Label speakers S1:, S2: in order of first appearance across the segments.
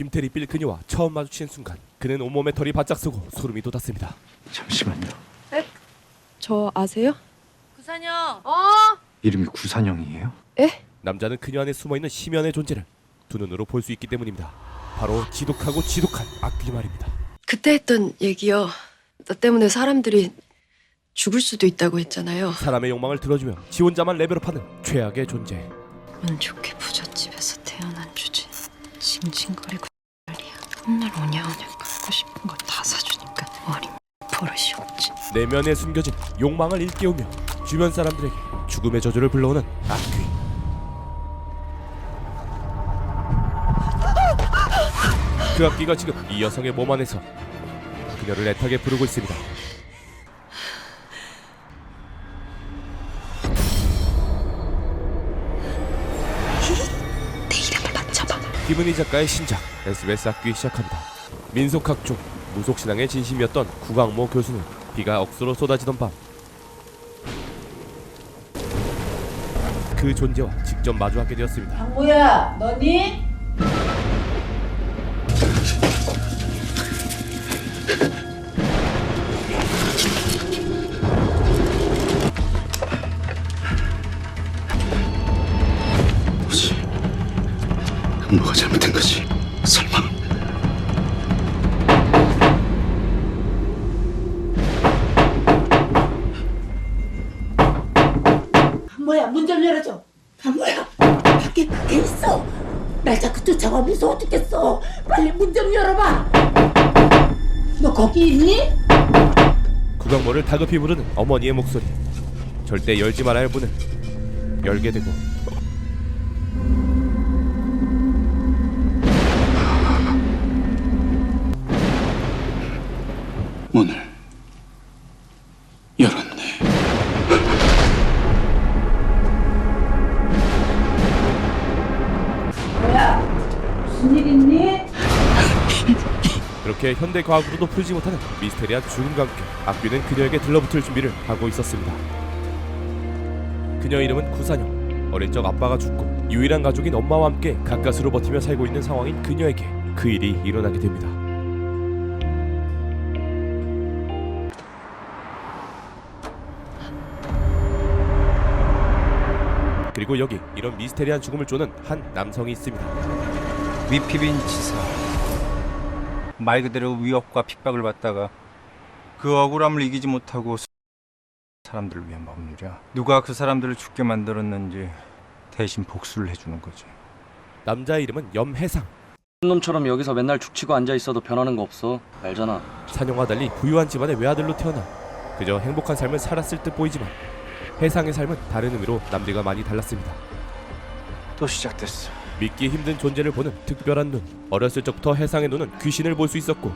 S1: 김태리빌 그녀와 처음 마주친 순간 그는 온몸에 털이 바짝 서고 소름이 돋았습니다.
S2: 잠시만요.
S3: 에? 저 아세요?
S4: 구산영.
S2: 이름이 구산영이에요?
S3: 에?
S1: 남자는 그녀 안에 숨어있는 심연의 존재를 두 눈으로 볼 수 있기 때문입니다. 바로 지독하고 지독한 악귀 말입니다.
S3: 그때 했던 얘기요. 너 때문에 사람들이 죽을 수도 있다고 했잖아요.
S1: 사람의 욕망을 들어주며 지 혼자만 레벨업하는 최악의 존재.
S5: 운 좋게 부잣집에서 태어난 주제 징징거리고 난리야. 맨날 오냐오냐 갖고 싶은 거 다 사주니까 어린 버릇이 없지.
S1: 내면에 숨겨진 욕망을 일깨우며 주변 사람들에게 죽음의 저주를 불러오는 악귀. 그 악귀가 지금 이 여성의 몸 안에서 그녀를 애타게 부르고 있습니다.
S5: 내 이름을 맞춰봐.
S1: 김은희 작가의 신작 SBS 악귀 시작합니다. 민속학종 무속신앙의 진심이었던 구강모 교수는 비가 억수로 쏟아지던 밤 그 존재와 직접 마주하게 되었습니다.
S4: 강모야, 너니?
S2: 뭐지? 뭐가 잘못된 거지? 설마?
S4: 강모야, 문 좀 열어줘. 강모야, 밖에 있어. 날 자꾸 쫓아와 무서워 죽겠어. 빨리 문 좀 열어봐. 너 거기 있니?
S1: 구강모를 다급히 부르는 어머니의 목소리. 절대 열지 말아야 할 문을 열게 되고
S2: 문을 열었네.
S4: 뭐야, 무슨 일 있니?
S1: 그렇게 현대 과학으로도 풀지 못하는 미스테리한 죽음과 함께 악귀는 그녀에게 들러붙을 준비를 하고 있었습니다. 그녀 이름은 구산영. 어린 적 아빠가 죽고 유일한 가족인 엄마와 함께 가까스로 버티며 살고 있는 상황인 그녀에게 그 일이 일어나게 됩니다. 그리고 여기 이런 미스테리한 죽음을 쫓는 한 남성이 있습니다.
S6: 위피빈 지사. 말 그대로 위협과 핍박을 받다가 그 억울함을 이기지 못하고 사람들을 위한 법률이야. 누가 그 사람들을 죽게 만들었는지 대신 복수를 해주는 거지.
S1: 남자의 이름은 염해상.
S7: 놈처럼 여기서 맨날 죽치고 앉아있어도 변하는 거 없어. 알잖아.
S1: 산영과 달리 부유한 집안의 외아들로 태어나 그저 행복한 삶을 살았을 듯 보이지만 해상의 삶은 다른 의미로 남들과 많이 달랐습니다.
S6: 또 시작됐어.
S1: 믿기 힘든 존재를 보는 특별한 눈. 어렸을 적부터 해상의 눈은 귀신을 볼 수 있었고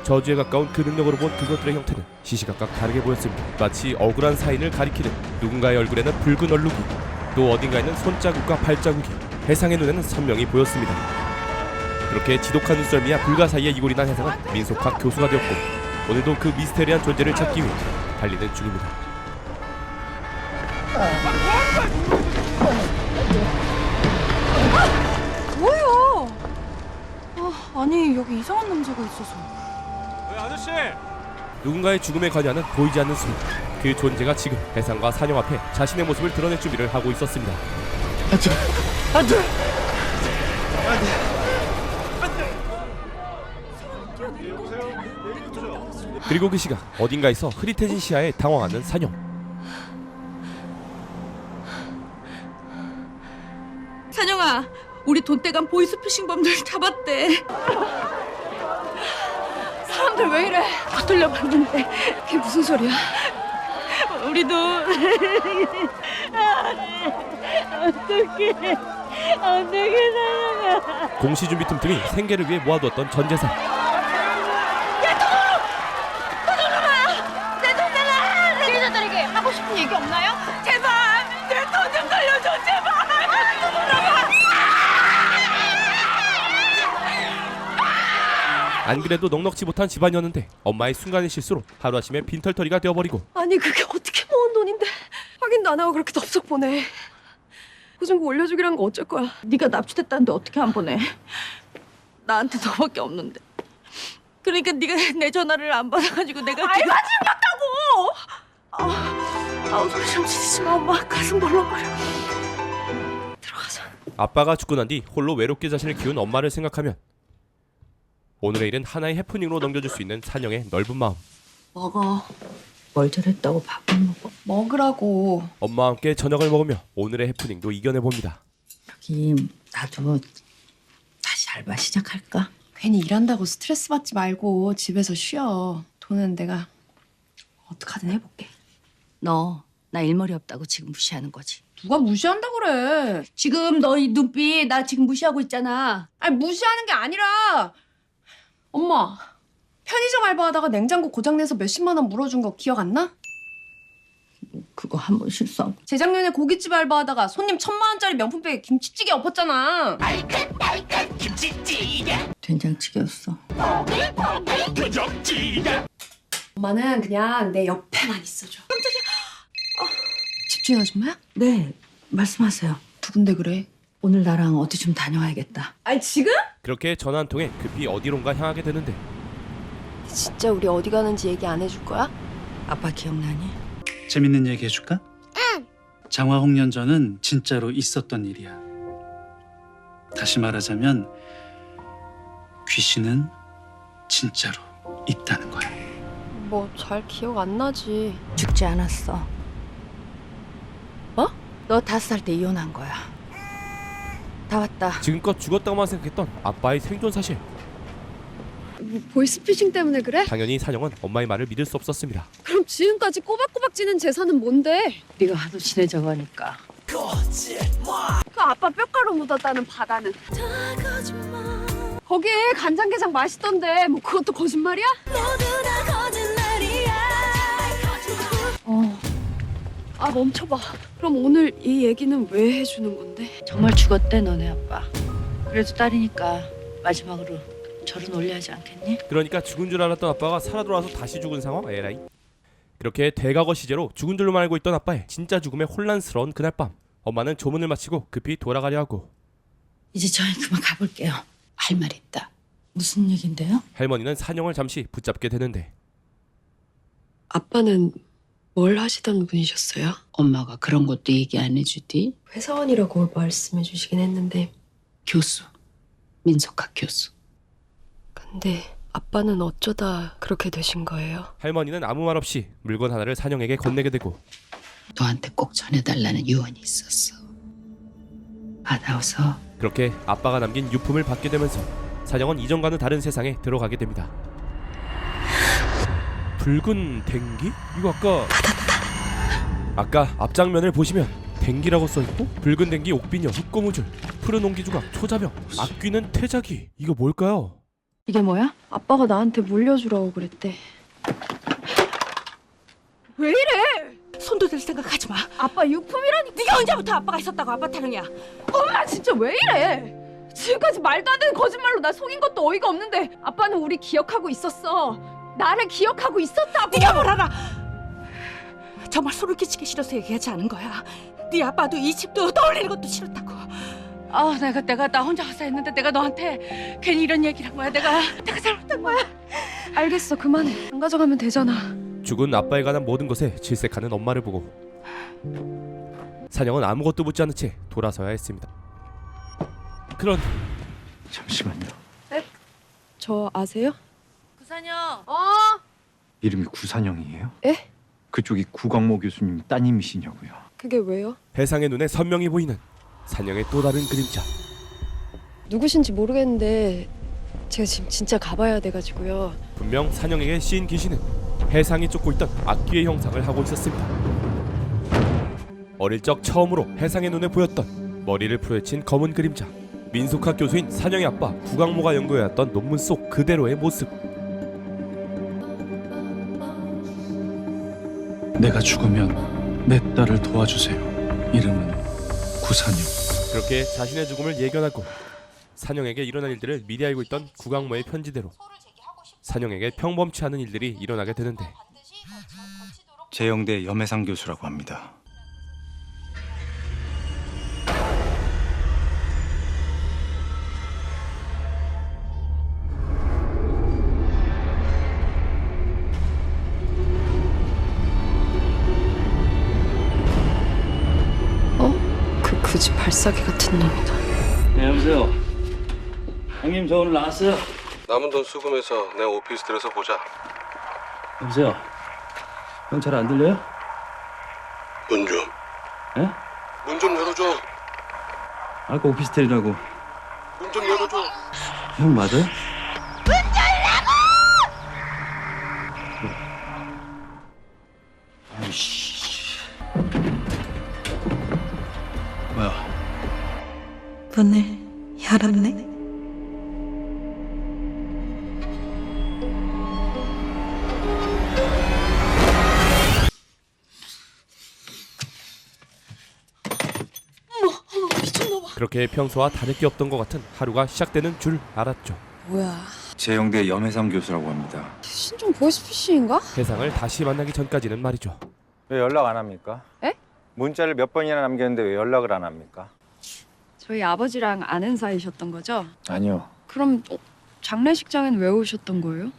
S1: 저주에 가까운 그 능력으로 본 그것들의 형태는 시시각각 다르게 보였습니다. 마치 억울한 사인을 가리키듯 누군가의 얼굴에는 붉은 얼룩이 또 어딘가에는 손자국과 발자국이 해상의 눈에는 선명히 보였습니다. 그렇게 지독한 눈썰미와 불가 사이에 이골이 난 해상은 민속학 교수가 되었고 오늘도 그 미스테리한 존재를 찾기 위해 달리는 중입니다.
S5: 뭐야? 아니 여기 이상한 남자가 있어서.
S6: 아저씨!
S1: 누군가의 죽음에 관여하는 보이지 않는 숨. 그 존재가 지금 해상과 산영 앞에 자신의 모습을 드러낼 준비를 하고 있었습니다. 그리고 그 시각 어딘가에서 흐릿해진 시야에 당황하는 산영.
S4: 산영아, 우리 돈떼간 보이스피싱범들 잡았대. 사람들 왜 이래? 거슬려 봤는데 그게 무슨 소리야? 우리도 어떡해 산영아.
S1: 공시준비 틈틈이 생계를 위해 모아두었던 전 재산.
S4: 내 돈 달라! 피해자들에게 하고 싶은 얘기 없나요? 제발 내 돈 좀 살려줘 제발!
S1: 안 그래도 넉넉지 못한 집안이었는데 엄마의 순간의 실수로 하루아침에 빈털터리가 되어버리고
S3: 아니 그게 어떻게 모은 돈인데 확인도 안 하고 그렇게 덥석 보내. 보증금 올려주기란 거 어쩔 거야.
S4: 네가 납치됐다는데 어떻게 안 보내? 나한테 너밖에 없는데. 그러니까 네가 내 전화를 안 받아가지고 내가 알바지 못다고. 소리 좀 지르지 마. 엄마 가슴 벌렁거려.
S3: 들어가자.
S1: 아빠가 죽고 난 뒤 홀로 외롭게 자신을 키운 엄마를 생각하면 오늘의 일은 하나의 해프닝으로 넘겨줄 수 있는 산영의 넓은 마음.
S4: 먹어. 뭘 저랬다고 밥을 먹어.
S3: 먹으라고.
S1: 엄마와 함께 저녁을 먹으며 오늘의 해프닝도 이겨내봅니다.
S4: 여기 나도 다시 알바 시작할까?
S3: 괜히 일한다고 스트레스 받지 말고 집에서 쉬어. 돈은 내가 어떻게든 해볼게.
S4: 너 나 일머리 없다고 지금 무시하는 거지?
S3: 누가 무시한다 그래.
S4: 지금 너 이 눈빛 나 지금 무시하고 있잖아.
S3: 아니 무시하는 게 아니라 엄마 편의점 알바하다가 냉장고 고장내서 몇십만 원 물어준 거 기억 안 나?
S4: 그거 한 번 실수하고.
S3: 재작년에 고깃집 알바하다가 손님 1,000만 원짜리 명품백에 김치찌개 엎었잖아.
S4: 된장찌개였어.
S3: 엄마는 그냥 내 옆에만 있어줘. 깜짝이야. 집주인 아줌마야?
S4: 네, 말씀하세요.
S3: 누군데 그래?
S4: 오늘 나랑 어디 좀 다녀와야겠다.
S3: 아니 지금?
S1: 그렇게 전화 한 통에 급히 어디론가 향하게 되는데
S3: 진짜 우리 어디 가는지 얘기 안 해줄 거야?
S4: 아빠 기억나니?
S2: 재밌는 얘기 해줄까? 응. 장화홍련전은 진짜로 있었던 일이야. 다시 말하자면 귀신은 진짜로 있다는 거야.
S3: 뭐 잘 기억 안 나지.
S4: 죽지 않았어.
S3: 뭐?
S4: 너 5살 때 이혼한 거야. 다 왔다.
S1: 지금껏 죽었다고만 생각했던 아빠의 생존 사실.
S3: 보이스피싱 때문에 그래?
S1: 당연히 산영은 엄마의 말을 믿을 수 없었습니다.
S3: 그럼 지금까지 꼬박꼬박 지는 재산은 뭔데?
S4: 네가 하도 친해져 가니까.
S3: 그 아빠 뼈가루 묻었다는 바다는 거기에 간장게장 맛있던데 뭐 그것도 거짓말이야? 아 멈춰봐. 그럼 오늘 이 얘기는 왜 해주는 건데?
S4: 정말 죽었대 너네 아빠. 그래도 딸이니까 마지막으로 절은 올려야지 않겠니?
S1: 그러니까 죽은 줄 알았던 아빠가 살아 돌아와서 다시 죽은 상황. 에라이. 그렇게 대과거 시제로 죽은 줄로만 알고 있던 아빠의 진짜 죽음에 혼란스러운 그날 밤, 엄마는 조문을 마치고 급히 돌아가려 하고
S4: 이제 저희 그만 가볼게요. 할 말 있다. 무슨 얘긴데요?
S1: 할머니는 산영을 잠시 붙잡게 되는데
S3: 아빠는 뭘 하시던 분이셨어요?
S8: 엄마가 그런 것도 얘기 안 해주디?
S3: 회사원이라고 말씀해 주시긴 했는데
S8: 교수, 민속학 교수.
S3: 근데 아빠는 어쩌다 그렇게 되신 거예요?
S1: 할머니는 아무 말 없이 물건 하나를 산영에게 건네게 되고
S8: 너한테 꼭 전해달라는 유언이 있었어. 받아서
S1: 그렇게 아빠가 남긴 유품을 받게 되면서 산영은 이전과는 다른 세상에 들어가게 됩니다. 붉은 댕기? 이거 아까 앞장면을 보시면 댕기라고 써있고 붉은 댕기 옥비녀 흑고무줄 푸른 옹기조각 초자병 악귀는 태자기 이거 뭘까요?
S4: 이게 뭐야?
S3: 아빠가 나한테 물려주라고 그랬대. 왜 이래?
S4: 손도 댈 생각하지 마.
S3: 아빠 유품이라니.
S4: 네가 언제부터 아빠가 있었다고 아빠 타령이야?
S3: 엄마 진짜 왜 이래? 지금까지 말도 안 되는 거짓말로 나 속인 것도 어이가 없는데 아빠는 우리 기억하고 있었어. 나를 기억하고 있었다고.
S4: 네가 뭘 알아? 정말 소름 끼치게 싫어서 얘기하지 않은 거야. 네 아빠도 이 집도 떠올리는 것도 싫었다고. 아, 내가 나 혼자 가서 했는데 내가 너한테 괜히 이런 얘기를 한 거야. 내가 잘못한 거야.
S3: 알겠어 그만해. 안 가져가면 되잖아.
S1: 죽은 아빠에 관한 모든 것에 질색하는 엄마를 보고 산영은 아무것도 묻지 않은 채 돌아서야 했습니다. 그런
S2: 잠시만요.
S3: 저 아세요?
S4: 구산영.
S2: 이름이 구산영이에요?
S3: 에?
S2: 그쪽이 구광모 교수님 따님이시냐고요.
S3: 그게 왜요?
S1: 해상의 눈에 선명히 보이는 산영의 또 다른 그림자.
S3: 누구신지 모르겠는데 제가 지금 진짜 가봐야 돼가지고요.
S1: 분명 산영에게 씌인 귀신은 해상이 쫓고 있던 악귀의 형상을 하고 있었습니다. 어릴 적 처음으로 해상의 눈에 보였던 머리를 풀어헤친 검은 그림자. 민속학 교수인 산영의 아빠 구광모가 연구해왔던 논문 속 그대로의 모습.
S2: 내가 죽으면 내 딸을 도와주세요. 이름은 구산영.
S1: 그렇게 자신의 죽음을 예견하고 산영에게 일어날 일들을 미리 알고 있던 구광모의 편지대로 산영에게 평범치 않은 일들이 일어나게 되는데
S6: 재영대 염혜상 교수라고 합니다.
S5: 새싸기 같은 놈이다.
S9: 네, 여보세요. 형님, 저 오늘 나왔어요.
S10: 남은 돈 수금해서 내 오피스텔에서 보자.
S9: 여보세요. 형 잘 안 들려요?
S10: 문 좀.
S9: 예?
S10: 문 좀 열어줘.
S9: 아까 오피스텔이라고.
S10: 문 좀 열어줘.
S9: 형 맞아요?
S2: 뭐야?
S5: 문을 열었네.
S1: 그렇게 평소와 다를 게 없던 것 같은 하루가 시작되는 줄 알았죠.
S3: 뭐야?
S6: 재영대 염혜삼 교수라고 합니다.
S3: 신종 보이스피싱인가?
S1: 해상을 다시 만나기 전까지는 말이죠.
S6: 왜 연락 안 합니까?
S3: 에?
S6: 문자를 몇 번이나 남겼는데 왜 연락을 안 합니까?
S3: 저희 아버지랑 아는 사이셨던 거죠?
S6: 아니요.
S3: 그럼 장례식장엔 왜 오셨던 거예요?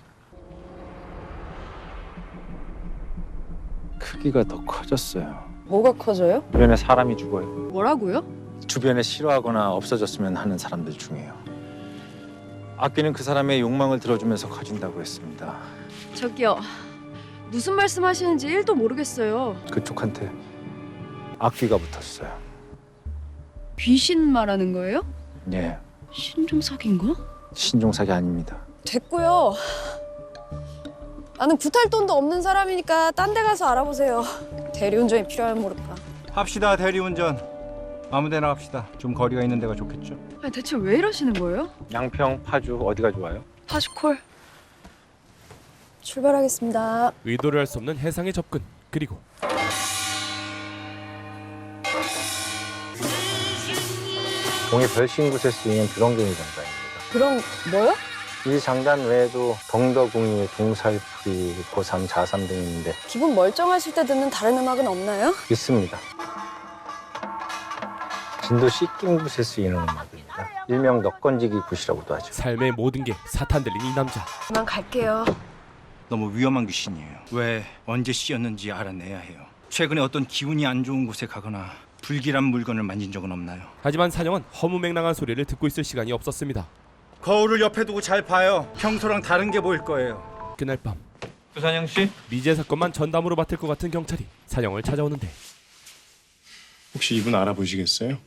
S6: 크기가 더 커졌어요.
S3: 뭐가 커져요?
S6: 주변에 사람이 죽어요.
S3: 뭐라고요?
S6: 주변에 싫어하거나 없어졌으면 하는 사람들 중에요. 악기는 그 사람의 욕망을 들어주면서 커진다고 했습니다.
S3: 저기요. 무슨 말씀 하시는지 1도 모르겠어요.
S6: 그쪽한테 악귀가 붙었어요.
S3: 귀신 말하는 거예요?
S6: 예,
S3: 신종사기인가?
S6: 신종사기 아닙니다.
S11: 됐고요. 나는 구탈 돈도 없는 사람이니까 딴 데 가서 알아보세요. 대리운전이 필요하면 모를까.
S6: 합시다, 대리운전. 아무데나 합시다. 좀 거리가 있는 데가 좋겠죠.
S3: 아니, 대체 왜 이러시는 거예요?
S6: 양평, 파주 어디가 좋아요?
S3: 파주콜.
S11: 출발하겠습니다.
S1: 의도를 할 수 없는 해상의 접근, 그리고
S6: 동해 별신굿에 쓰이는 드렁갱이 장단입니다.
S11: 그럼 뭐요?
S6: 이 장단 외에도 덩더궁이, 동살풀이, 고삼, 자삼 등이 있는데
S11: 기분 멀쩡하실 때 듣는 다른 음악은 없나요?
S6: 있습니다. 진도 씻김굿에 쓰이는 음악입니다. 일명 넉건지기 굿이라고도 하죠.
S1: 삶의 모든 게 사탄 들린 이 남자.
S11: 그만 갈게요.
S6: 너무 위험한 귀신이에요. 왜 언제 씌었는지 알아내야 해요. 최근에 어떤 기운이 안 좋은 곳에 가거나 불길한 물건을 만진 적은 없나요?
S1: 하지만 사냥은 허무맹랑한 소리를 듣고 있을 시간이 없었습니다.
S6: 거울을 옆에 두고 잘 봐요. 평소랑 다른 게 보일 거예요.
S1: 그날 밤
S6: 구산영 씨?
S1: 미제 사건만 전담으로 맡을 것 같은 경찰이 사냥을 찾아오는데
S10: 혹시 이분 알아보시겠어요?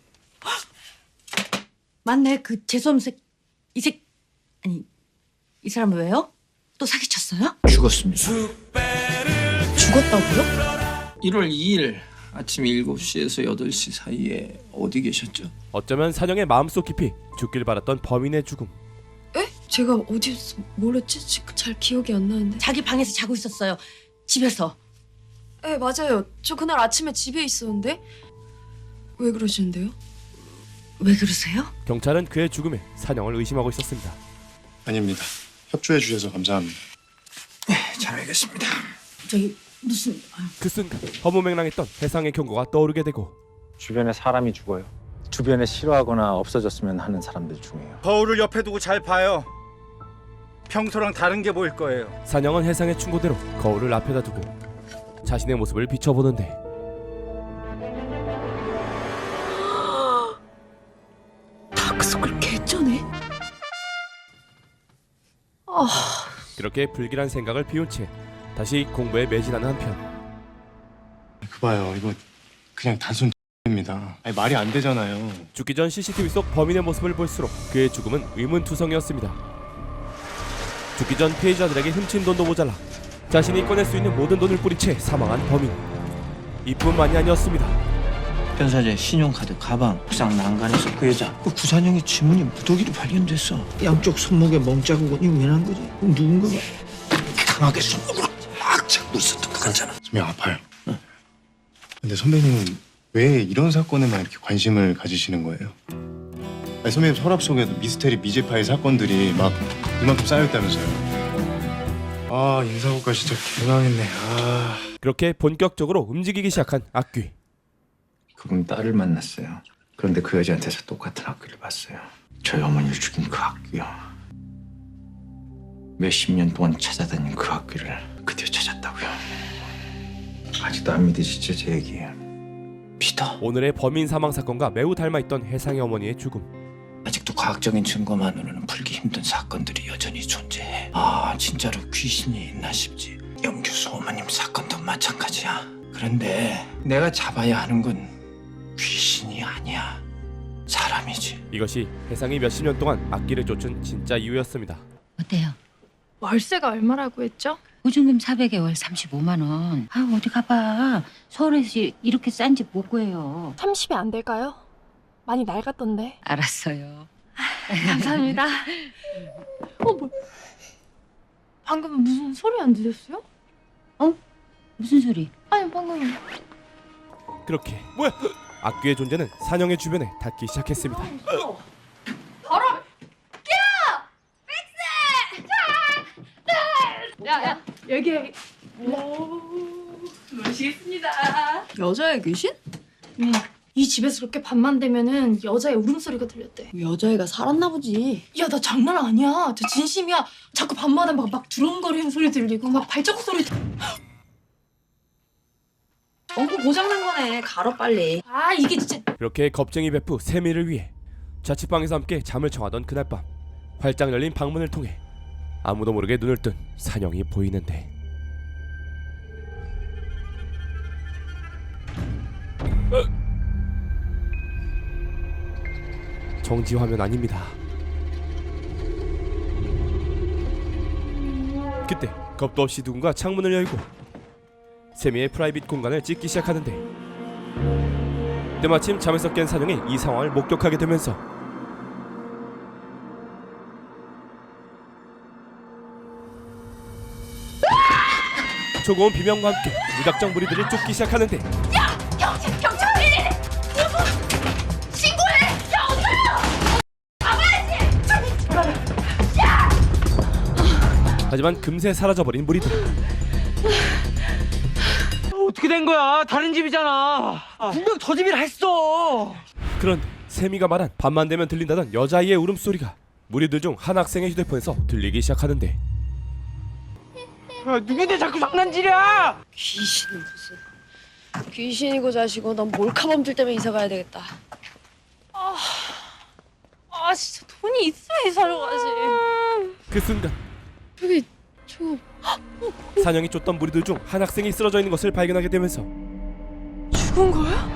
S4: 맞네, 그 재수없색 아니 이 사람 왜요? 또 사기쳤어요?
S2: 죽었습니다.
S4: 죽었다고요?
S2: 1월 2일 아침 7시에서 8시 사이에 어디 계셨죠?
S1: 어쩌면 사냥의 마음속 깊이 죽길 바랐던 범인의 죽음.
S11: 에? 제가 어디서 뭘 했지? 잘 기억이 안 나는데.
S4: 자기 방에서 자고 있었어요. 집에서.
S11: 네, 맞아요. 저 그날 아침에 집에 있었는데. 왜 그러시는데요?
S4: 왜 그러세요?
S1: 경찰은 그의 죽음에 사냥을 의심하고 있었습니다.
S10: 아닙니다. 협조해 주셔서 감사합니다.
S2: 잘 알겠습니다.
S4: 저기 무슨
S1: 그 순간 허무맹랑했던 해상의 경고가 떠오르게 되고
S6: 주변에 사람이 죽어요. 주변에 싫어하거나 없어졌으면 하는 사람들 중에요. 거울을 옆에 두고 잘 봐요. 평소랑 다른 게 보일 거예요.
S1: 사냥은 해상의 충고대로 거울을 앞에다 두고 자신의 모습을 비춰보는데
S4: 다크서클 개쩌네.
S1: 그렇게 불길한 생각을 비운 채 다시 공부에 매진하는 한편
S10: 그 봐요. 이거 그냥 단순 입니다. 아니 말이 안 되잖아요.
S1: 죽기 전 CCTV 속 범인의 모습을 볼수록 그의 죽음은 의문투성이었습니다. 죽기 전 피해자들에게 훔친 돈도 모자라 자신이 꺼낼 수 있는 모든 돈을 뿌리채 사망한 범인. 이뿐만이 아니었습니다.
S9: 변사제 신용카드, 가방, 옥상 난간에서 그 여자 그 구산형의 지문이 무더기로 발견됐어. 양쪽 손목에 멍자국은 유명한 거지. 누군가가 강하게 손목으로 막 잡고 있었던 것 같잖아.
S10: 선배님 아파요. 근데 선배님은 왜 이런 사건에만 이렇게 관심을 가지시는 거예요? 아니, 선배님 서랍 속에도 미스테리 미제 파일 사건들이 막 이만큼 쌓여있다면서요. 아 인사고과 진짜 개망했네. 아.
S1: 그렇게 본격적으로 움직이기 시작한 악귀.
S9: 그분 딸을 만났어요. 그런데 그 여자한테서 똑같은 악귀를 봤어요. 저희 어머니를 죽인 그 악귀요. 몇십 년 동안 찾아다닌 그 악귀를 드디어 찾았다고요. 아직도 안 믿으시죠, 제 얘기예요.
S2: 믿어.
S1: 오늘의 범인 사망 사건과 매우 닮아있던 혜상의 어머니의 죽음.
S2: 아직도 과학적인 증거만으로는 풀기 힘든 사건들이 여전히 존재해. 아, 진짜로 귀신이 있나 싶지. 염교수 어머님 사건도 마찬가지야. 그런데 내가 잡아야 하는 건 귀신이 아니야. 사람이지.
S1: 이것이 혜상이 몇십 년 동안 악기를 쫓은 진짜 이유였습니다.
S5: 어때요?
S3: 월세가 얼마라고 했죠?
S5: 보증금 400에 월 35만 원. 아 어디 가봐. 서울에서 이렇게 싼 집 못 구해요.
S3: 30이 안 될까요? 많이 낡았던데.
S5: 알았어요.
S3: 감사합니다. 뭐? 방금 무슨 소리 안 들렸어요?
S5: 무슨 소리?
S3: 아니 방금
S1: 그렇게 뭐야? 악귀의 존재는 산영의 주변에 닿기 시작했습니다.
S3: 야야 여기 모시겠습니다.
S11: 여자의 귀신?
S3: 이 집에서 그렇게 밤만 되면은 여자의 울음소리가 들렸대.
S11: 여자애가 살았나 보지.
S3: 야 나 장난 아니야. 저 진심이야. 자꾸 밤마다 막 두렁거리는 소리 들리고 막 발자국 소리.
S11: 엉구 고장난 거네. 갈아 빨리.
S3: 아 이게 진짜.
S1: 그렇게 겁쟁이 베프 세미를 위해 자취방에서 함께 잠을 청하던 그날 밤, 활짝 열린 방문을 통해 아무도 모르게 눈을 뜬 산영이 보이는데 정지 화면 아닙니다. 그때 겁도 없이 누군가 창문을 열고 세미의 프라이빗 공간을 찍기 시작하는데, 때마침 잠에서 깬 산영이 이 상황을 목격하게 되면서 조고온 비명과 함께 무작정 무리들을 쫓기 시작하는데,
S3: 경찰이 신고해. 야 어서요.
S1: 하지만 금세 사라져버린 무리들.
S9: 어떻게 된 거야? 다른 집이잖아. 분명 저 집이라 했어.
S1: 그런데 세미가 말한 밤만 되면 들린다던 여자아이의 울음소리가 무리들 중 한 학생의 휴대폰에서 들리기 시작하는데,
S9: 야, 누군데 자꾸 장난질이야?
S11: 귀신은 무슨. 귀신이고 자시고 넌 몰카범들 때문에 이사 가야 되겠다.
S3: 아 진짜 돈이 있어야 이사를 가지.
S1: 그 순간
S11: 여기 저
S1: 산영이 쫓던 무리들 중 한 학생이 쓰러져 있는 것을 발견하게 되면서
S3: 죽은 거야?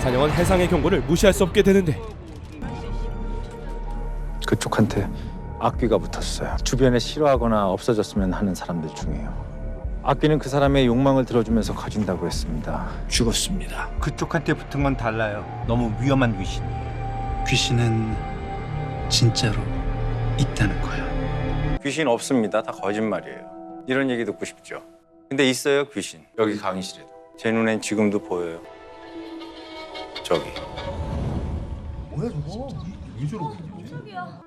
S1: 산영은 혜상의 경고를 무시할 수 없게 되는데,
S6: 그쪽한테 악귀가 붙었어요. 주변에 싫어하거나 없어졌으면 하는 사람들 중에요. 악귀는 그 사람의 욕망을 들어주면서 커진다고 했습니다.
S2: 죽었습니다.
S6: 그쪽한테 붙은 건 달라요. 너무 위험한 귀신이에요.
S9: 귀신은 진짜로 있다는 거야.
S6: 귀신 없습니다. 다 거짓말이에요. 이런 얘기 듣고 싶죠? 근데 있어요, 귀신. 여기 강의실에도. 제 눈엔 지금도 보여요. 저기.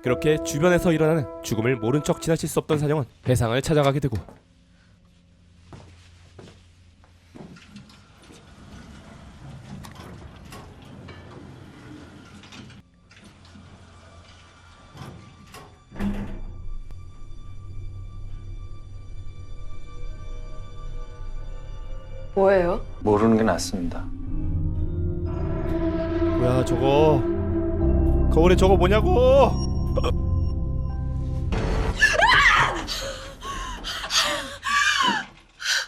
S1: 그렇게 주변에서 일어나는 죽음을 모른 척 지나칠 수 없던 산영은 혜상을 찾아가게 되고,
S11: 뭐예요?
S6: 모르는 게 낫습니다.
S1: 뭐야 저거, 거울에 저거 뭐냐고.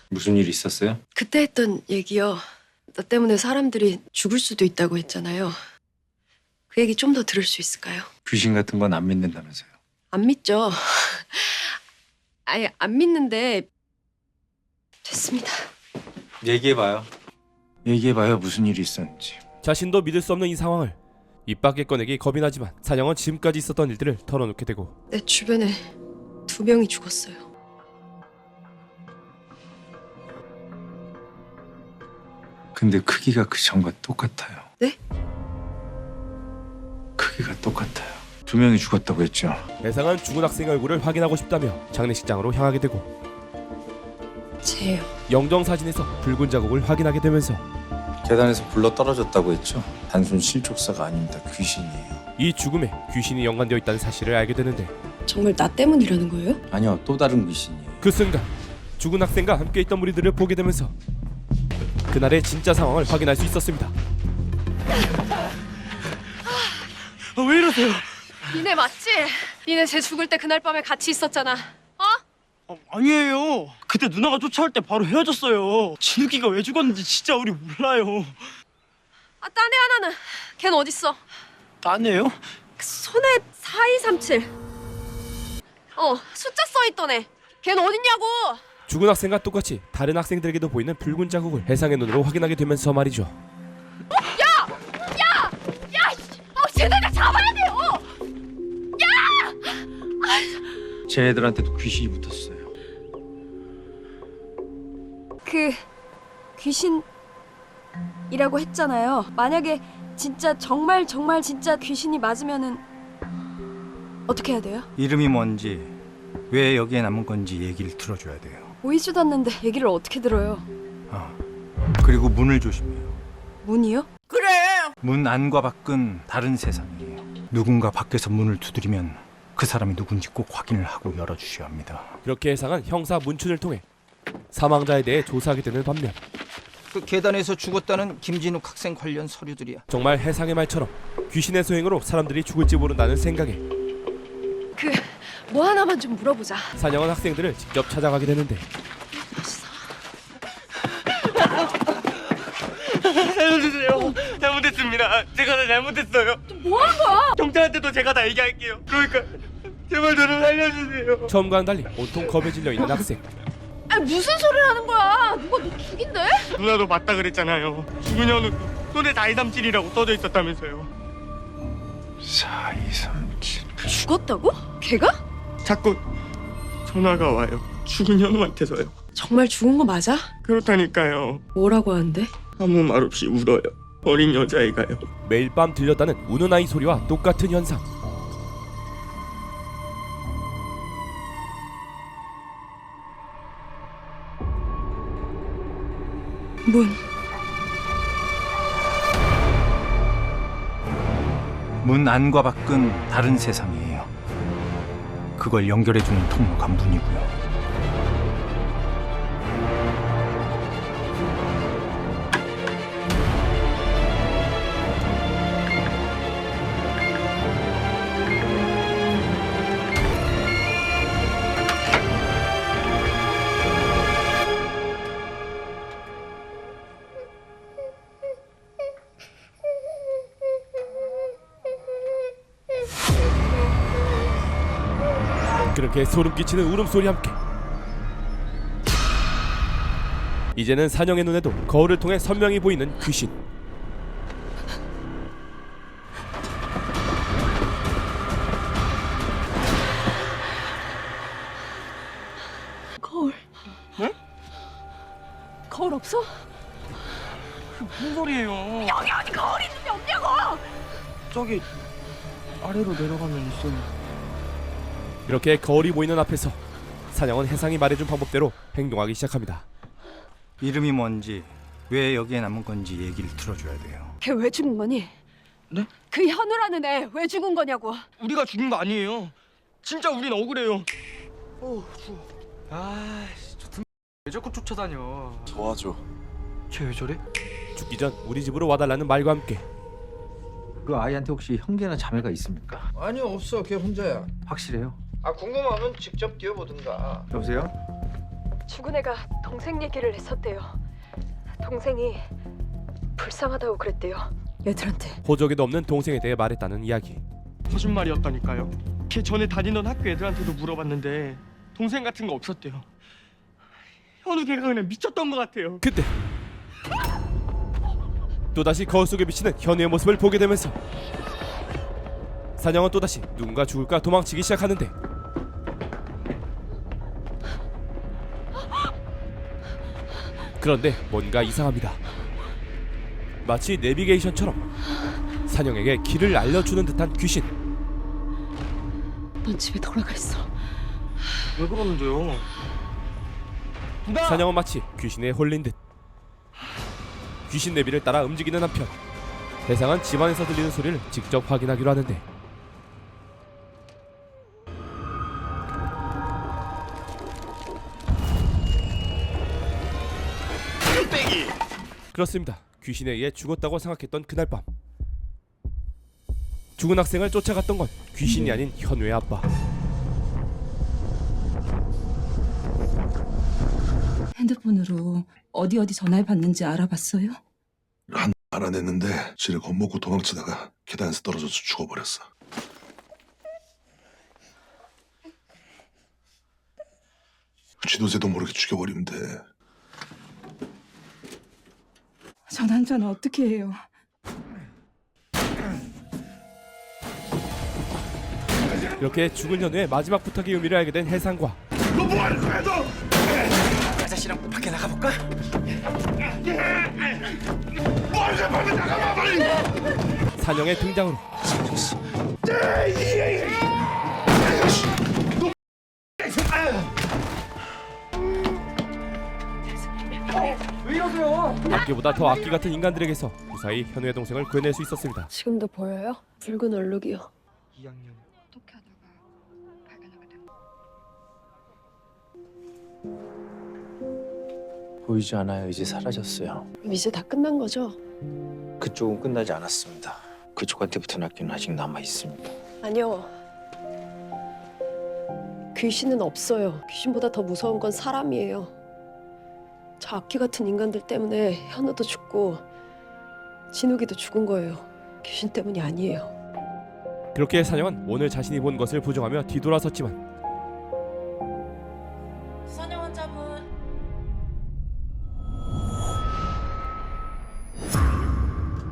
S6: 무슨 일 있었어요?
S11: 그때 했던 얘기요. 너 때문에 사람들이 죽을 수도 있다고 했잖아요. 그 얘기 좀 더 들을 수 있을까요?
S6: 귀신 같은 건 안 믿는다면서요?
S11: 안 믿죠. 아예 안 믿는데 됐습니다.
S6: 얘기해봐요. 얘기해봐요. 무슨 일이 있었는지.
S1: 자신도 믿을 수 없는 이 상황을 입 밖에 꺼내기 겁이 나지만 산영은 지금까지 있었던 일들을 털어놓게 되고,
S11: 내 주변에 2명이 죽었어요.
S6: 근데 크기가 그 전과 똑같아요.
S11: 네?
S6: 크기가 똑같아요. 2명이 죽었다고 했죠.
S1: 혜상은 죽은 학생의 얼굴을 확인하고 싶다며 장례식장으로 향하게 되고,
S11: 쟤예요.
S1: 영정사진에서 붉은 자국을 확인하게 되면서
S6: 계단에서 굴러 떨어졌다고 했죠. 단순 실족사가 아닙니다. 귀신이에요.
S1: 이 죽음에 귀신이 연관되어 있다는 사실을 알게 되는데,
S11: 정말 나 때문이라는 거예요?
S6: 아니요, 또 다른 귀신이에요.
S1: 그 순간 죽은 학생과 함께 있던 무리들을 보게 되면서 그날의 진짜 상황을 확인할 수 있었습니다.
S3: 왜 이러세요? 니네 맞지? 니네 쟤 죽을 때 그날 밤에 같이 있었잖아.
S9: 아니에요. 그때 누나가 쫓아올 때 바로 헤어졌어요. 진욱이가 왜 죽었는지 진짜 우리 몰라요.
S3: 아, 딴 애 하나는 걘 어딨어?
S9: 딴애요?
S3: 그 손에 4237. 숫자 써있던 애. 걘 어딨냐고?
S1: 죽은 학생과 똑같이 다른 학생들에게도 보이는 붉은 자국을 해상의 눈으로 확인하게 되면서 말이죠.
S3: 쟤들 다 잡아야 돼요.
S9: 쟤네들한테도 귀신이 붙었어요.
S11: 그 귀신이라고 했잖아요. 만약에 진짜 정말 진짜 귀신이 맞으면은 어떻게 해야 돼요?
S6: 이름이 뭔지, 왜 여기에 남은 건지 얘기를 들어줘야 돼요.
S11: 보이지도 않는데 얘기를 어떻게 들어요?
S6: 그리고 문을 조심해요.
S11: 문이요?
S6: 문 안과 밖은 다른 세상이에요. 누군가 밖에서 문을 두드리면 그 사람이 누군지 꼭 확인을 하고 열어주셔야 합니다.
S1: 그렇게 해상은 형사 문춘을 통해 사망자에 대해 조사하게 되는 반면
S9: 그 계단에서 죽었다는 김진욱 학생 관련 서류들이야.
S1: 정말 해상의 말처럼 귀신의 소행으로 사람들이 죽을지 모른다는 생각에
S3: 뭐 하나만 좀 물어보자.
S1: 산영은 학생들을 직접 찾아가게 되는데
S9: 살려주세요. 잘못했습니다. 제가 다 잘못했어요.
S3: 뭐 하는 거야?
S9: 경찰한테도 제가 다 얘기할게요. 그러니까 제발 저를 살려주세요.
S1: 처음과는 달리 온통 겁에 질려 있는 학생.
S3: 아니, 무슨 소리를 하는 거야? 누가 너 죽인대?
S9: 누나도 맞다 그랬잖아요. 죽은 현우 손에 4237이라고 써져 있었다면서요. 4237.
S3: 죽었다고? 걔가?
S9: 자꾸 전화가 와요. 죽은 현우한테서요.
S3: 정말 죽은 거 맞아?
S9: 그렇다니까요.
S3: 뭐라고 하는데?
S9: 아무 말 없이 울어요. 어린 여자애가요.
S1: 매일 밤 들렸다는 우는 아이 소리와 똑같은 현상.
S6: 문 안과 밖은 다른 세상이에요. 그걸 연결해주는 통로가 문이고요.
S1: 그렇게 소름 끼치는 울음소리와 함께 이제는 산영의 눈에도 거울을 통해 선명히 보이는 귀신.
S3: 거울.
S9: 네?
S3: 거울 없어?
S9: 무슨 소리예요?
S3: 여기 어디 거울 있는데 없냐고!
S9: 저기 아래로 내려가면 있어요.
S1: 이렇게 거울이 보이는 앞에서 산영은 해상이 말해준 방법대로 행동하기 시작합니다.
S6: 이름이 뭔지, 왜 여기에 남은 건지 얘기를 들어줘야 돼요.
S3: 걔 왜 죽은 거니?
S9: 네?
S3: 그 현우라는 애 왜 죽은 거냐고.
S9: 우리가 죽인 거 아니에요. 진짜 우린 억울해요. 추워.
S7: 왜 자꾸 쫓아다녀?
S10: 도와줘.
S9: 쟤 왜 저래?
S1: 죽기 전 우리 집으로 와달라는 말과 함께
S12: 그 아이한테 혹시 형제나 자매가 있습니까?
S9: 아니요, 없어. 걔 혼자야.
S12: 확실해요?
S9: 궁금하면 직접 뛰어보든가.
S12: 여보세요?
S3: 죽은 애가 동생 얘기를 했었대요. 동생이 불쌍하다고 그랬대요. 얘들한테.
S1: 호적에도 없는 동생에 대해 말했다는 이야기.
S9: 거짓말이었다니까요. 걔 전에 다니던 학교 애들한테도 물어봤는데 동생 같은 거 없었대요. 현우 걔가 그냥 미쳤던 것 같아요.
S1: 그때 또다시 거울 속에 비치는 현우의 모습을 보게 되면서 산영은 또다시 누군가 죽을까 도망치기 시작하는데 그런데 뭔가 이상합니다. 마치 내비게이션처럼 산영에게 길을 알려주는 듯한 귀신.
S3: 넌 집에 돌아가 있어.
S9: 왜 그러는데요?
S1: 산영은 마치 귀신에 홀린 듯 귀신 내비를 따라 움직이는 한편 해상은 집안에서 들리는 소리를 직접 확인하기로 하는데 그렇습니다. 귀신에 의해 죽었다고 생각했던 그날 밤, 죽은 학생을 쫓아갔던 건 귀신이 아닌 현우의 아빠.
S4: 핸드폰으로 어디 전화해 봤는지 알아봤어요?
S13: 알아냈는데 지를 겁먹고 도망치다가 계단에서 떨어져서 죽어버렸어. 쥐도새도 모르게 죽여버리면 돼.
S4: 전화 한 잔 어떻게 해요?
S1: 이렇게 죽은 현우의 마지막 부탁의 의미를 알게 된 해상과
S13: 너 뭐하는 거야 너?
S2: 아저씨랑 밖에 나가볼까?
S13: 뭐하는 밖에 나가봐 빨리.
S1: 산영의 등장으로 악기보다 더 악기 같은 인간들에게서 무사히 현우의 동생을 구해낼 수 있었습니다.
S11: 지금도 보여요? 붉은 얼룩이요.
S2: 보이지 않아요. 이제 사라졌어요.
S11: 이제 다 끝난 거죠?
S2: 그쪽은 끝나지 않았습니다. 그쪽한테 붙은 악기는 아직 남아 있습니다.
S11: 아니요. 귀신은 없어요. 귀신보다 더 무서운 건 사람이에요. 저 악기 같은 인간들 때문에 현우도 죽고 진욱이도 죽은 거예요. 귀신 때문이 아니에요.
S1: 그렇게 산영은 오늘 자신이 본 것을 부정하며 뒤돌아섰지만
S4: 수산영 환자분.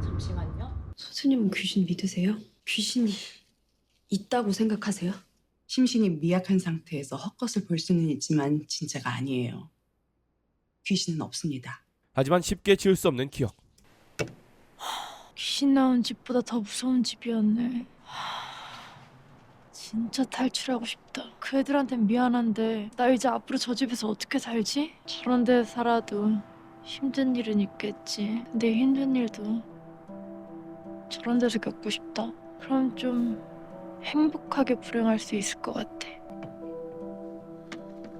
S4: 잠시만요.
S11: 소주님은 귀신 믿으세요? 귀신이 있다고 생각하세요?
S4: 심신이 미약한 상태에서 헛것을 볼 수는 있지만 진짜가 아니에요. 귀신은 없습니다.
S1: 하지만 쉽게 지울 수 없는 기억.
S3: 귀신 나온 집보다 더 무서운 집이었네. 진짜 탈출하고 싶다. 그 애들한텐 미안한데 나 이제 앞으로 저 집에서 어떻게 살지? 저런 데 살아도 힘든 일은 있겠지. 근데 힘든 일도 저런 데서 겪고 싶다. 그럼 좀 행복하게 불행할 수 있을 것 같아.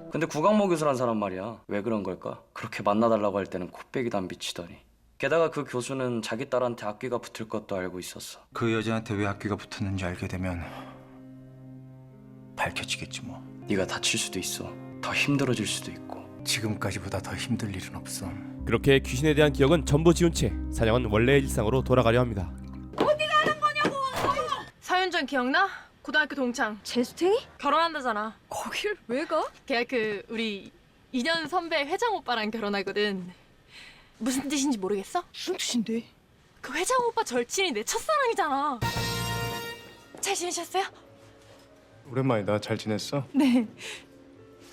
S7: 근데 구강모 교수란 사람 말이야. 왜 그런 걸까? 그렇게 만나달라고 할 때는 코빼기도 안 비치더니. 게다가 그 교수는 자기 딸한테 악귀가 붙을 것도 알고 있었어.
S6: 그 여자한테 왜 악귀가 붙었는지 알게 되면 밝혀지겠지 뭐.
S7: 네가 다칠 수도 있어. 더 힘들어질 수도 있고.
S6: 지금까지보다 더 힘들 일은 없어.
S1: 그렇게 귀신에 대한 기억은 전부 지운 채 산영은 원래의 일상으로 돌아가려 합니다.
S3: 사윤전 기억나? 고등학교 동창.
S11: 재수탱이?
S3: 결혼한다잖아.
S11: 거길 왜 가?
S3: 걔가 그 우리 2년 선배 회장 오빠랑 결혼하거든. 무슨 뜻인지 모르겠어?
S11: 무슨 뜻인데?
S3: 그 회장 오빠 절친이 내 첫사랑이잖아. 잘 지내셨어요?
S10: 오랜만이다. 잘 지냈어?
S3: 네.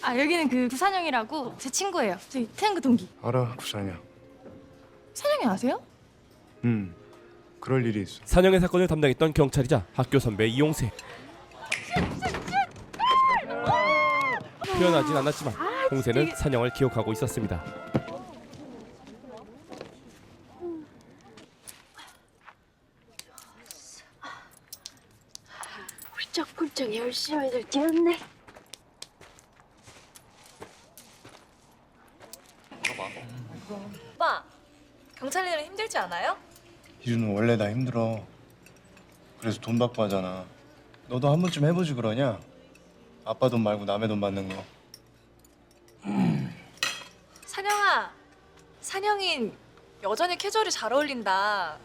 S3: 아 여기는 그 구산영이라고 제 친구예요. 저희 태양고 동기.
S10: 알아, 구산이야.
S3: 산영이 아세요?
S10: 그럴 일이 있어.
S1: 산영의 사건을 담당했던 경찰이자 학교 선배 이용세. 표현하진 않았지만 홍세는 산영을 기억하고 있었습니다.
S11: 훌쩍훌쩍 열심히들 뛰었네.
S3: 오빠, 경찰 일은 힘들지 않아요?
S10: 희준은 원래 다 힘들어. 그래서 돈 받고 하잖아. 너도 한 번쯤 해보지 그러냐? 아빠 돈 말고 남의 돈 받는 거.
S3: 산영아, 산영이 여전히 캐주얼이 잘 어울린다.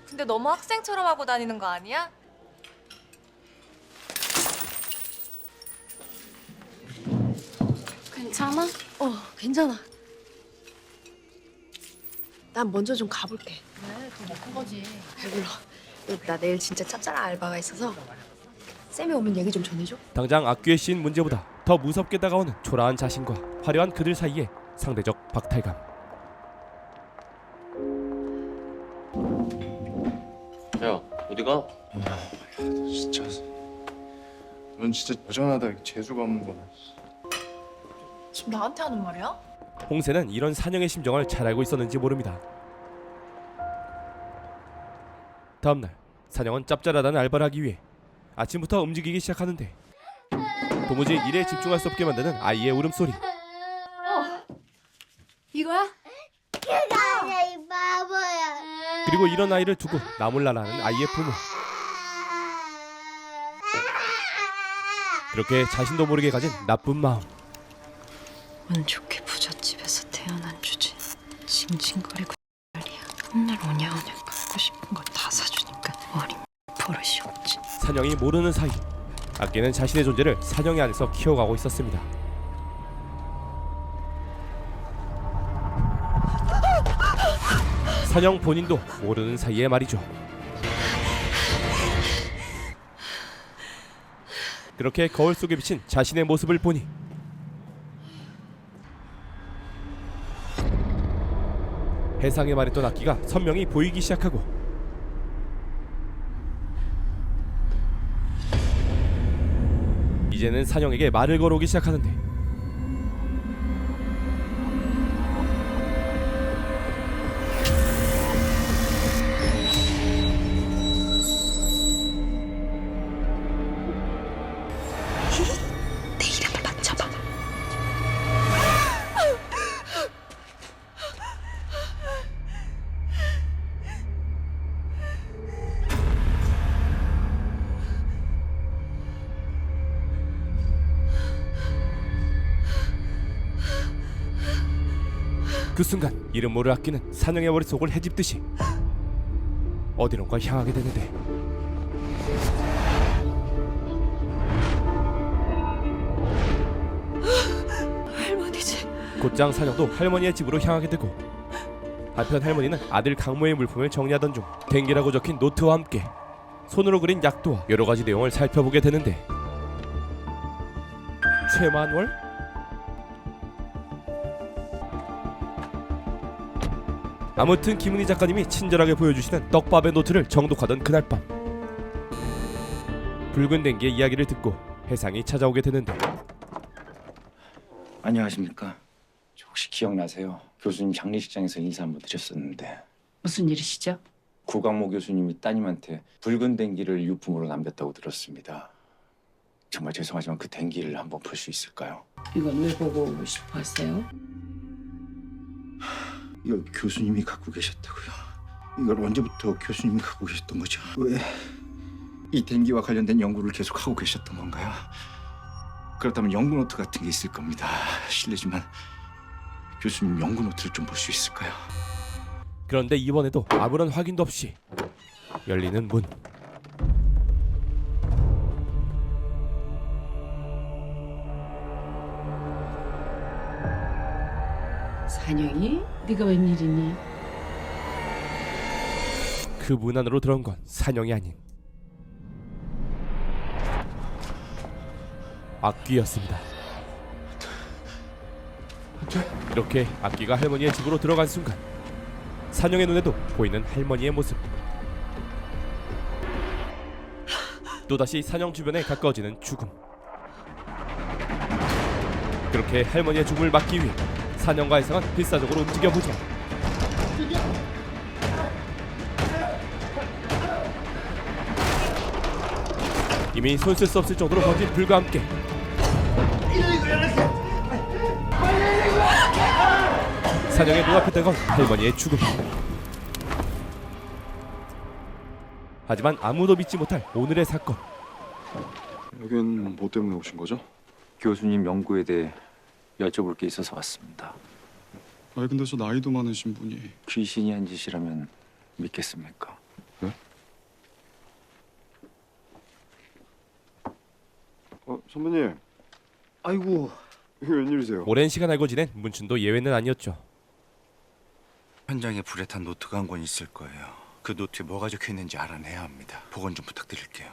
S3: 근데 너무 학생처럼 하고 다니는 거 아니야?
S11: 괜찮아? 괜찮아. 난 먼저 좀 가볼게.
S3: 그래, 더 먹은 거지.
S11: 배불러. 나 내일 진짜 짭짤한 알바가 있어서 쌤이 오면 얘기 좀 전해줘.
S1: 당장 악귀에 씌인 문제보다 더 무섭게 다가오는 초라한 자신과 화려한 그들 사이의 상대적 박탈감.
S7: 야, 어디가?
S10: 진짜. 넌 진짜 여전하다. 재수가 없는 거야.
S3: 지금 나한테 하는 말이야?
S1: 홍세는 이런 산영의 심정을 잘 알고 있었는지 모릅니다. 다음날 산영은 짭짤하다는 알바를 하기 위해 아침부터 움직이기 시작하는데 도무지 일에 집중할 수 없게 만드는 아이의 울음소리.
S11: 이거야?
S14: 그가
S1: 그리고 이런 아이를 두고 나몰라라는 아이의 부모. 그렇게 자신도 모르게 가진 나쁜 마음.
S5: 운 좋게 부잣집에서 태어난 주지. 징징거리고 난리야. 맨날 오냐오냐 갖고 싶은 거 다 사주니까 어린 버릇이 없지.
S1: 산영이 모르는 사이 악기는 자신의 존재를 산영이 안에서 키워가고 있었습니다. 산영 본인도 모르는 사이에 말이죠. 그렇게 거울 속에 비친 자신의 모습을 보니 해상에 말했던 악기가 선명히 보이기 시작하고 이제는 산영에게 말을 걸어오기 시작하는데
S5: 내 이름을 맞춰봐.
S1: 그 순간 이름 모를 악기는 산영의 머릿속을 헤집듯이 어디론가 향하게 되는데
S11: 할머니지.
S1: 곧장 산영도 할머니의 집으로 향하게 되고 한편 할머니는 아들 강모의 물품을 정리하던 중 댕기라고 적힌 노트와 함께 손으로 그린 약도와 여러가지 내용을 살펴보게 되는데 최만월? 아무튼 김은희 작가님이 친절하게 보여주시는 떡밥의 노트를 정독하던 그날 밤 붉은 댕기의 이야기를 듣고 해상이 찾아오게 되는데
S2: 안녕하십니까. 저 혹시 기억나세요? 교수님 장례식장에서 인사 한번 드렸었는데
S8: 무슨 일이시죠?
S2: 구강모 교수님이 따님한테 붉은 댕기를 유품으로 남겼다고 들었습니다. 정말 죄송하지만 그 댕기를 한번 볼 수 있을까요?
S8: 이건 왜 보고 오고 싶어 하세요?
S9: 이걸 교수님이 갖고 계셨다고요? 이걸 언제부터 교수님이 갖고 계셨던 거죠? 왜 이 댕기와 관련된 연구를 계속 하고 계셨던 건가요? 그렇다면 연구 노트 같은 게 있을 겁니다. 실례지만 교수님 연구 노트를 좀 볼 수 있을까요?
S1: 그런데 이번에도 아무런 확인도 없이 열리는 문.
S8: 산영이? 네가 웬일이니?
S1: 그 문 안으로 들어온 건 산영이 아닌 악귀였습니다. 이렇게 악귀가 할머니의 집으로 들어간 순간 산영의 눈에도 보이는 할머니의 모습. 또다시 산영 주변에 가까워지는 죽음. 그렇게 할머니의 죽음을 막기 위해 산영과 해상은 필사적으로 움직여보죠. 이미 손쓸 수 없을 정도로 번진 불과 함께 산영의 눈앞에 다가온 할머니의 죽음. 하지만 아무도 믿지 못할 오늘의 사건.
S13: 여긴 뭐 때문에 오신 거죠?
S6: 교수님 연구에 대해 여쭤볼 게 있어서 왔습니다.
S13: 아니 근데 저 나이도 많으신 분이
S6: 귀신이 한 짓이라면 믿겠습니까?
S13: 선배님.
S12: 아이고,
S13: 이게 웬일이세요?
S1: 오랜 시간 알고 지낸 문춘도 예외는 아니었죠.
S6: 현장에 불에 탄 노트가 한 권 있을 거예요. 그 노트에 뭐가 적혀 있는지 알아내야 합니다. 복원 좀 부탁드릴게요.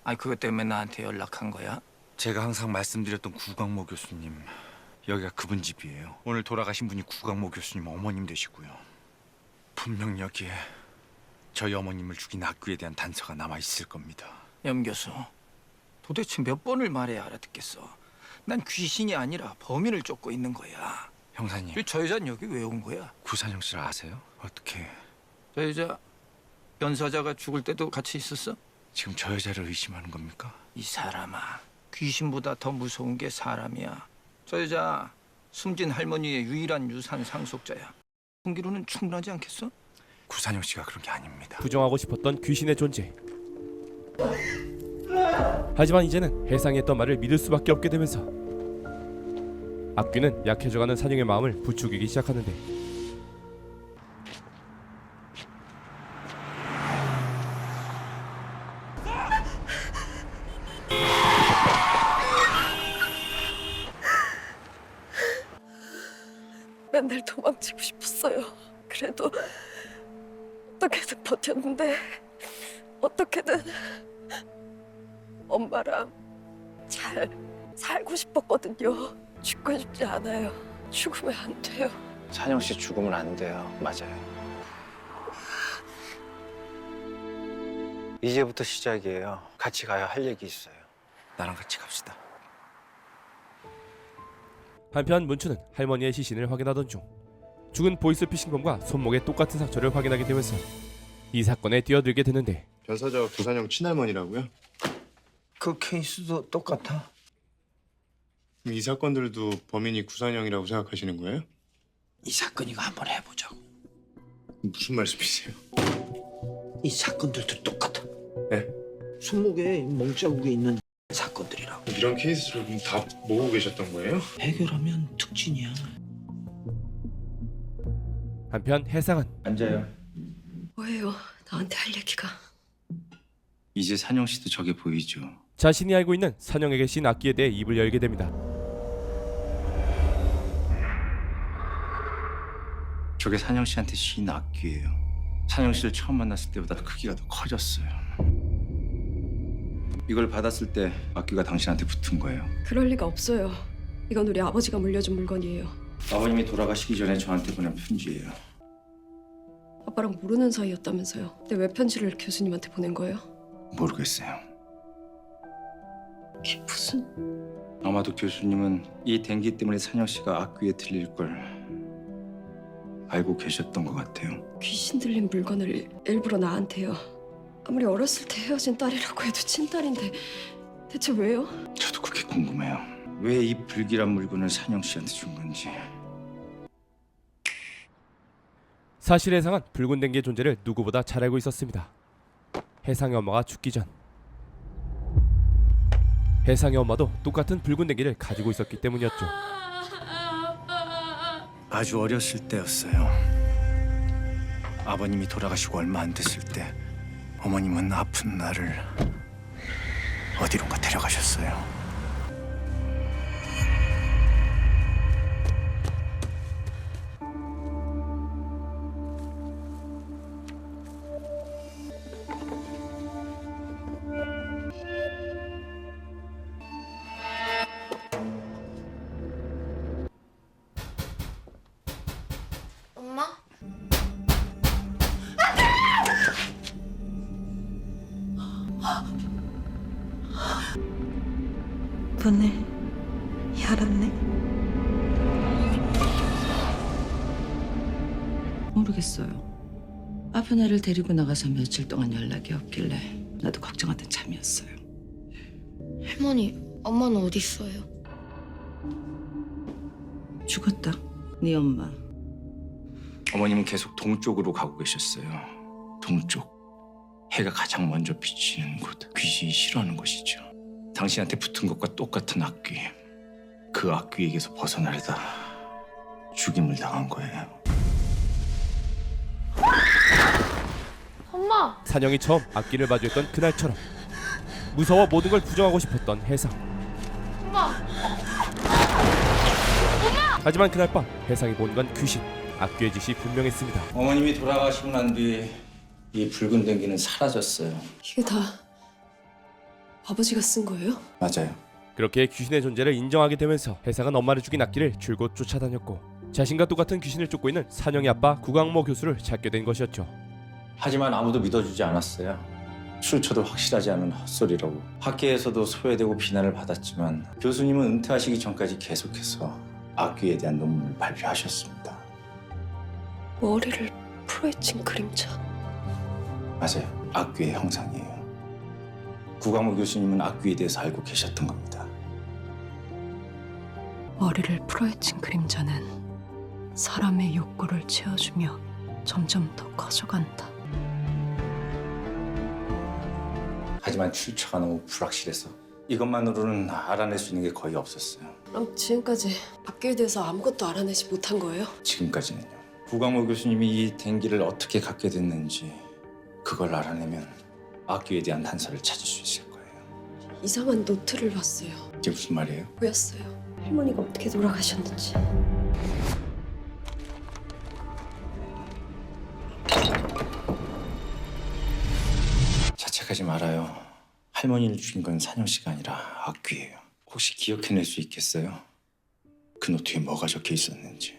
S2: 아니 그것 때문에 나한테 연락한 거야?
S6: 제가 항상 말씀드렸던 구강모 교수님, 여기가 그분 집이에요. 오늘 돌아가신 분이 구강모 교수님 어머님 되시고요. 분명 여기에 저희 어머님을 죽인 악귀에 대한 단서가 남아 있을 겁니다.
S2: 염 교수, 도대체 몇 번을 말해야 알아듣겠어? 난 귀신이 아니라 범인을 쫓고 있는 거야.
S6: 형사님,
S2: 저 여자는 여기 왜 온 거야?
S6: 구산영 씨를 아세요? 어떻게?
S2: 저 여자 연사자가 죽을 때도 같이 있었어?
S6: 지금 저 여자를 의심하는 겁니까?
S2: 이 사람아, 귀신보다 더 무서운 게 사람이야. 저 여자 숨진 할머니의 유일한 유산 상속자야. 공기로는 충분하지 않겠어?
S6: 구산영 씨가 그런 게 아닙니다.
S1: 부정하고 싶었던 귀신의 존재. 하지만 이제는 해상이 했던 말을 믿을 수밖에 없게 되면서 악귀는 약해져가는 산영의 마음을 부추기기 시작하는데,
S11: 맨날 도망치고 싶었어요. 그래도 어떻게든 버텼는데 어떻게든 엄마랑 잘 살고 싶었거든요. 죽고 싶지 않아요. 죽으면 안 돼요.
S9: 찬영 씨 죽으면 안 돼요. 맞아요. 이제부터 시작이에요. 같이 가야 할 얘기 있어요.
S6: 나랑 같이 갑시다.
S1: 한편 문추는 할머니의 시신을 확인하던 중 죽은 보이스피싱범과 손목에 똑같은 상처를 확인하게 되면서 이 사건에 뛰어들게 되는데,
S10: 변사자가 구산영 친할머니라고요?
S9: 그 케이스도 똑같아.
S10: 그럼 이 사건들도 범인이 구산영이라고 생각하시는 거예요?
S2: 이 사건이가 한번 해보자고.
S10: 무슨 말씀이세요?
S9: 이 사건들도 똑같아.
S10: 네?
S9: 손목에 멍자국이 있는
S2: 사건들이라고.
S10: 이런 케이스를 그럼 다 모으고 계셨던 거예요?
S9: 해결하면 특진이야.
S1: 한편 해상은
S6: 앉아요.
S11: 뭐예요? 나한테 할 얘기가.
S6: 이제 산영 씨도 저게 보이죠?
S1: 자신이 알고 있는 산영에게 신 악기에 대해 입을 열게 됩니다.
S6: 저게 산영 씨한테 신 악귀예요. 산영 씨를 처음 만났을 때보다 크기가 더 커졌어요. 이걸 받았을 때 악귀가 당신한테 붙은 거예요.
S11: 그럴 리가 없어요. 이건 우리 아버지가 물려준 물건이에요.
S6: 아버님이 돌아가시기 전에 저한테 보낸 편지예요.
S11: 아빠랑 모르는 사이였다면서요. 근데 왜 편지를 교수님한테 보낸 거예요?
S6: 모르겠어요.
S11: 이게 무슨...
S6: 아마도 교수님은 이 dengue 때문에 산영 씨가 악귀에 들릴 걸 알고 계셨던 것 같아요.
S11: 귀신 들린 물건을 일부러 나한테요. 아무리 어렸을 때 헤어진 딸이라고 해도 친딸인데 대체 왜요?
S6: 저도 그게 궁금해요. 왜 이 불길한 물건을 산영 씨한테 준 건지.
S1: 사실 해상은 붉은 댕기의 존재를 누구보다 잘 알고 있었습니다. 해상의 엄마가 죽기 전 해상의 엄마도 똑같은 붉은 댕기를 가지고 있었기 때문이었죠.
S6: 아주 어렸을 때였어요. 아버님이 돌아가시고 얼마 안 됐을 때 어머님은 아픈 나를 어디론가 데려가셨어요.
S3: 엄마?
S5: 문을 열었네.
S8: 모르겠어요. 아픈 애를 데리고 나가서 며칠 동안 연락이 없길래 나도 걱정하던 참이었어요.
S3: 할머니, 엄마는 어디 있어요?
S8: 죽었다. 네 엄마.
S6: 어머님은 계속 동쪽으로 가고 계셨어요. 동쪽. 해가 가장 먼저 비치는 곳. 귀신이 싫어하는 곳이죠. 당신한테 붙은 것과 똑같은 악귀. 그 악귀에게서 벗어나려다 죽임을 당한 거예요.
S3: 엄마!
S1: 산영이 처음 악기를 마주했던 그날처럼 무서워 모든 걸 부정하고 싶었던 해상.
S3: 엄마!
S1: 하지만 그날 밤 해상이 본 건 귀신, 악귀의 짓이 분명했습니다.
S6: 어머님이 돌아가시고 난 뒤 이 붉은 댕기는 사라졌어요.
S11: 이게 다 아버지가 쓴 거예요?
S6: 맞아요.
S1: 그렇게 귀신의 존재를 인정하게 되면서 해상은 엄마를 죽인 악귀를 줄곧 쫓아다녔고 자신과 똑같은 귀신을 쫓고 있는 산영의 아빠 구강모 교수를 찾게 된 것이었죠.
S6: 하지만 아무도 믿어주지 않았어요. 출처도 확실하지 않은 헛소리라고. 학계에서도 소외되고 비난을 받았지만 교수님은 은퇴하시기 전까지 계속해서 악귀에 대한 논문을 발표하셨습니다.
S11: 머리를 풀어헤친 그림자.
S6: 맞아요. 악귀의 형상이에요. 구강모 교수님은 악귀에 대해서 알고 계셨던 겁니다.
S5: 머리를 풀어헤친 그림자는 사람의 욕구를 채워주며 점점 더 커져간다.
S6: 하지만 출처가 너무 불확실해서 이것만으로는 알아낼 수 있는 게 거의 없었어요.
S11: 그럼 지금까지 박규에 대해서 아무것도 알아내지 못한 거예요?
S6: 지금까지는요. 구광모 교수님이 이 댕기를 어떻게 갖게 됐는지 그걸 알아내면 악귀에 대한 단서를 찾을 수 있을 거예요.
S11: 이상한 노트를 봤어요.
S6: 이게 무슨 말이에요?
S11: 보였어요. 할머니가 어떻게 돌아가셨는지.
S6: 자책하지 말아요. 할머니를 죽인 건 산영 씨가 아니라 악귀예요. 혹시 기억해낼 수 있겠어요? 그 노트에 뭐가 적혀 있었는지.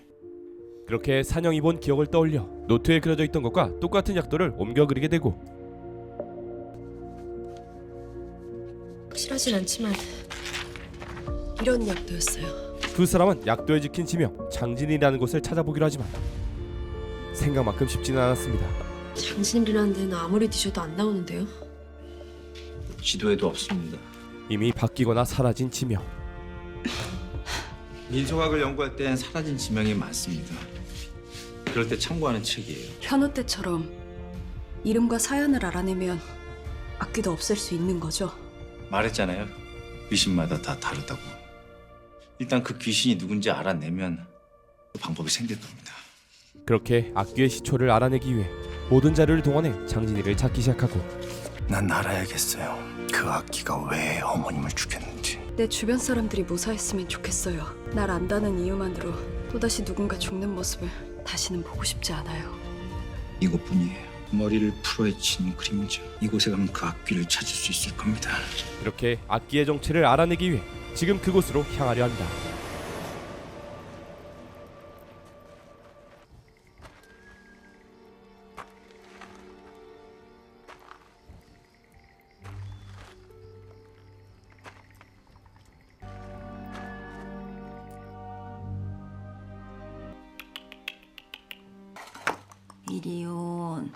S1: 그렇게 산영이 본 기억을 떠올려 노트에 그려져 있던 것과 똑같은 약도를 옮겨 그리게 되고
S11: 확실하진 않지만 이런 약도였어요.
S1: 두 사람은 약도에 적힌 지명 장진이라는 곳을 찾아보기로 하지만 생각만큼 쉽지는 않았습니다.
S11: 장진이라는 데는 아무리 뒤져도 안 나오는데요.
S6: 지도에도 없습니다.
S1: 이미 바뀌거나 사라진 지명.
S6: 민속학을 연구할 땐 사라진 지명이 많습니다. 그럴 때 참고하는 책이에요.
S4: 현우 때처럼 이름과 사연을 알아내면 악귀도 없앨 수 있는 거죠.
S6: 말했잖아요. 귀신마다 다 다르다고. 일단 그 귀신이 누군지 알아내면 또 방법이 생길 겁니다.
S1: 그렇게 악귀의 시초를 알아내기 위해 모든 자료를 동원해 장진이를 찾기 시작하고
S6: 난 알아야겠어요. 그 악귀가 왜 어머님을 죽였는지.
S4: 내 주변 사람들이 무사했으면 좋겠어요. 날 안다는 이유만으로 또다시 누군가 죽는 모습을 다시는 보고 싶지 않아요.
S6: 이것뿐이에요. 머리를 풀어헤친 그림자. 이곳에 가면 그 악귀를 찾을 수 있을 겁니다.
S1: 이렇게 악귀의 정체를 알아내기 위해 지금 그곳으로 향하려 합니다.
S5: 이리온.